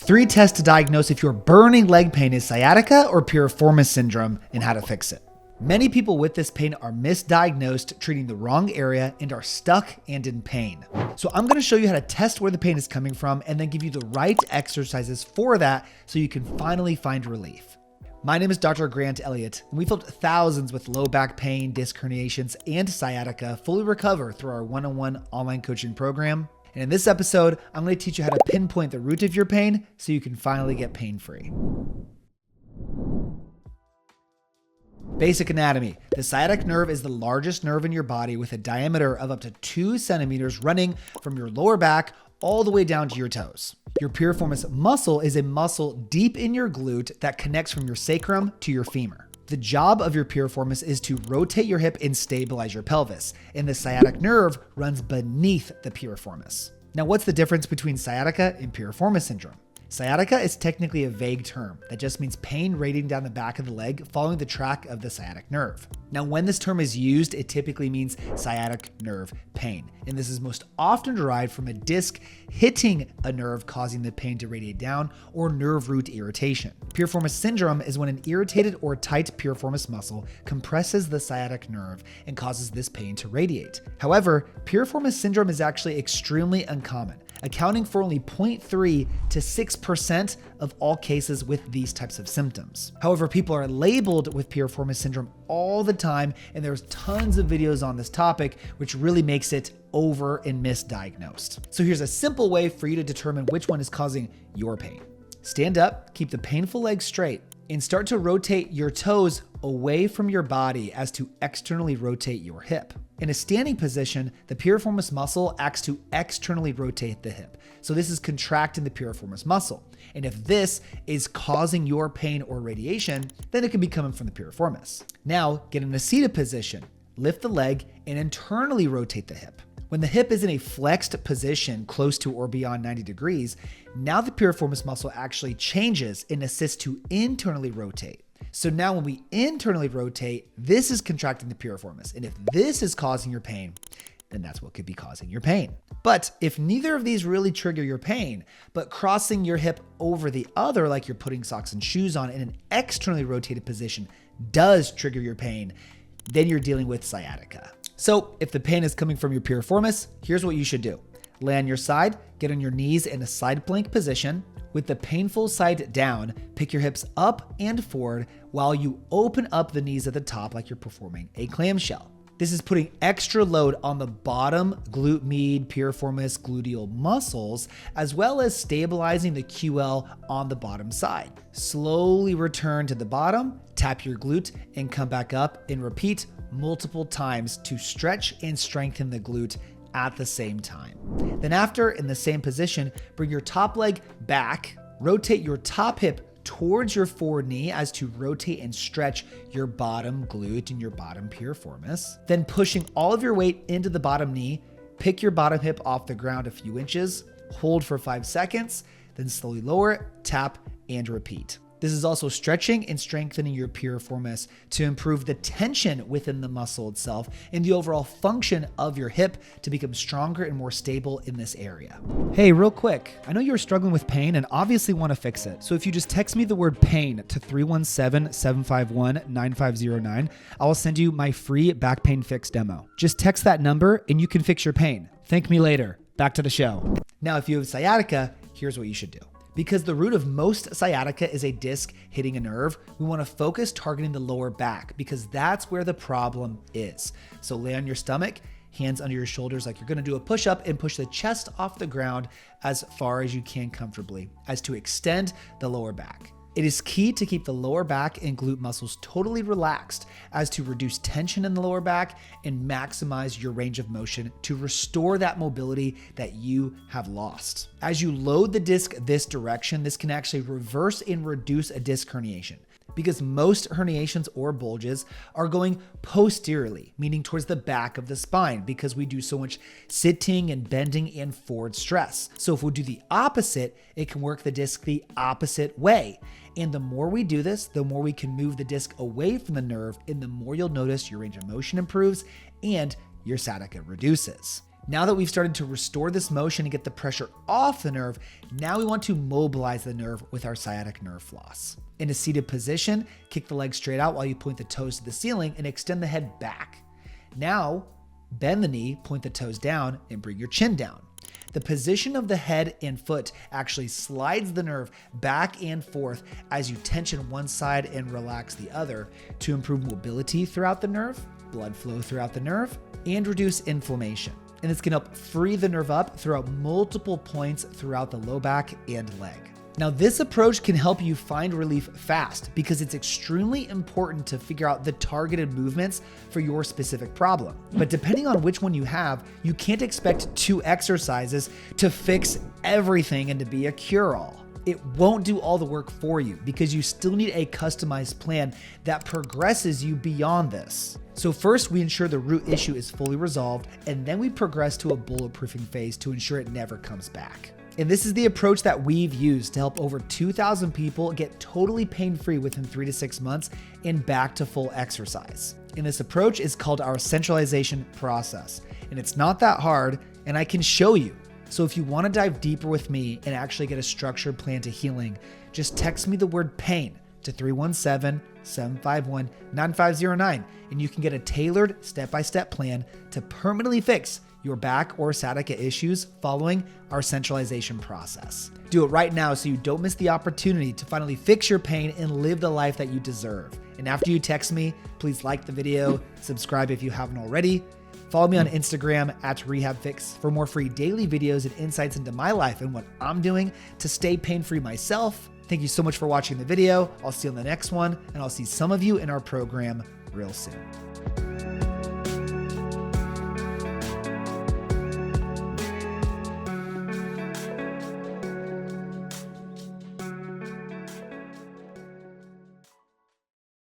3 tests to diagnose if your burning leg pain is sciatica or piriformis syndrome and how to fix it. Many people with this pain are misdiagnosed, treating the wrong area, and are stuck and in pain. So I'm going to show you how to test where the pain is coming from and then give you the right exercises for that so you can finally find relief. My name is Dr. Grant Elliott, and we've helped thousands with low back pain, disc herniations, and sciatica fully recover through our one-on-one online coaching program. And in this episode, I'm going to teach you how to pinpoint the root of your pain so you can finally get pain-free. Basic anatomy. The sciatic nerve is the largest nerve in your body with a diameter of up to 2 centimeters running from your lower back all the way down to your toes. Your piriformis muscle is a muscle deep in your glute that connects from your sacrum to your femur. The job of your piriformis is to rotate your hip and stabilize your pelvis, and the sciatic nerve runs beneath the piriformis. Now, what's the difference between sciatica and piriformis syndrome? Sciatica is technically a vague term that just means pain radiating down the back of the leg following the track of the sciatic nerve. Now, when this term is used, it typically means sciatic nerve pain, and this is most often derived from a disc hitting a nerve causing the pain to radiate down, or nerve root irritation. Piriformis syndrome is when an irritated or tight piriformis muscle compresses the sciatic nerve and causes this pain to radiate. However, piriformis syndrome is actually extremely uncommon, accounting for only 0.3 to 6% of all cases with these types of symptoms. However, people are labeled with piriformis syndrome all the time, and there's tons of videos on this topic, which really makes it over and misdiagnosed. So here's a simple way for you to determine which one is causing your pain. Stand up, keep the painful leg straight, and start to rotate your toes away from your body as to externally rotate your hip. In a standing position, the piriformis muscle acts to externally rotate the hip. So this is contracting the piriformis muscle. And if this is causing your pain or radiation, then it can be coming from the piriformis. Now, get in a seated position, lift the leg, and internally rotate the hip. When the hip is in a flexed position close to or beyond 90 degrees, now the piriformis muscle actually changes and assists to internally rotate. So now when we internally rotate, this is contracting the piriformis. And if this is causing your pain, then that's what could be causing your pain. But if neither of these really trigger your pain, but crossing your hip over the other, like you're putting socks and shoes on in an externally rotated position, does trigger your pain, then you're dealing with sciatica. So if the pain is coming from your piriformis, here's what you should do. Lay on your side, get on your knees in a side plank position. With the painful side down, pick your hips up and forward while you open up the knees at the top like you're performing a clamshell. This is putting extra load on the bottom glute med, piriformis, gluteal muscles, as well as stabilizing the QL on the bottom side. Slowly return to the bottom, tap your glute, and come back up and repeat multiple times to stretch and strengthen the glute at the same time. Then after, in the same position, bring your top leg back, rotate your top hip towards your forward knee as to rotate and stretch your bottom glute and your bottom piriformis. Then pushing all of your weight into the bottom knee, pick your bottom hip off the ground a few inches, hold for 5 seconds, then slowly lower it, tap, and repeat. This is also stretching and strengthening your piriformis to improve the tension within the muscle itself and the overall function of your hip to become stronger and more stable in this area. Hey, real quick, I know you're struggling with pain and obviously want to fix it. So if you just text me the word pain to 317-751-9509, I will send you my free back pain fix demo. Just text that number and you can fix your pain. Thank me later. Back to the show. Now, if you have sciatica, here's what you should do. Because the root of most sciatica is a disc hitting a nerve, we want to focus targeting the lower back because that's where the problem is. So lay on your stomach, hands under your shoulders like you're going to do a push-up, and push the chest off the ground as far as you can comfortably as to extend the lower back. It is key to keep the lower back and glute muscles totally relaxed as to reduce tension in the lower back and maximize your range of motion to restore that mobility that you have lost. As you load the disc this direction, this can actually reverse and reduce a disc herniation, because most herniations or bulges are going posteriorly, meaning towards the back of the spine, because we do so much sitting and bending and forward stress. So if we do the opposite, it can work the disc the opposite way. And the more we do this, the more we can move the disc away from the nerve, and the more you'll notice your range of motion improves and your sciatica reduces. Now that we've started to restore this motion and get the pressure off the nerve, now we want to mobilize the nerve with our sciatic nerve floss. In a seated position, kick the legs straight out while you point the toes to the ceiling and extend the head back. Now, bend the knee, point the toes down, and bring your chin down. The position of the head and foot actually slides the nerve back and forth as you tension one side and relax the other to improve mobility throughout the nerve, blood flow throughout the nerve, and reduce inflammation. And this can help free the nerve up throughout multiple points throughout the low back and leg. Now, this approach can help you find relief fast because it's extremely important to figure out the targeted movements for your specific problem. But depending on which one you have, you can't expect 2 exercises to fix everything and to be a cure-all. It won't do all the work for you because you still need a customized plan that progresses you beyond this. So first, we ensure the root issue is fully resolved, and then we progress to a bulletproofing phase to ensure it never comes back. And this is the approach that we've used to help over 2,000 people get totally pain-free within 3 to 6 months and back to full exercise. And this approach is called our centralization process. And it's not that hard, and I can show you. So if you want to dive deeper with me and actually get a structured plan to healing, just text me the word pain to 317-751-9509, and you can get a tailored step-by-step plan to permanently fix your back or sciatica issues following our centralization process. Do it right now so you don't miss the opportunity to finally fix your pain and live the life that you deserve. And after you text me, please like the video, subscribe if you haven't already. Follow me on Instagram at RehabFix for more free daily videos and insights into my life and what I'm doing to stay pain-free myself. Thank you so much for watching the video. I'll see you on the next one, and I'll see some of you in our program real soon.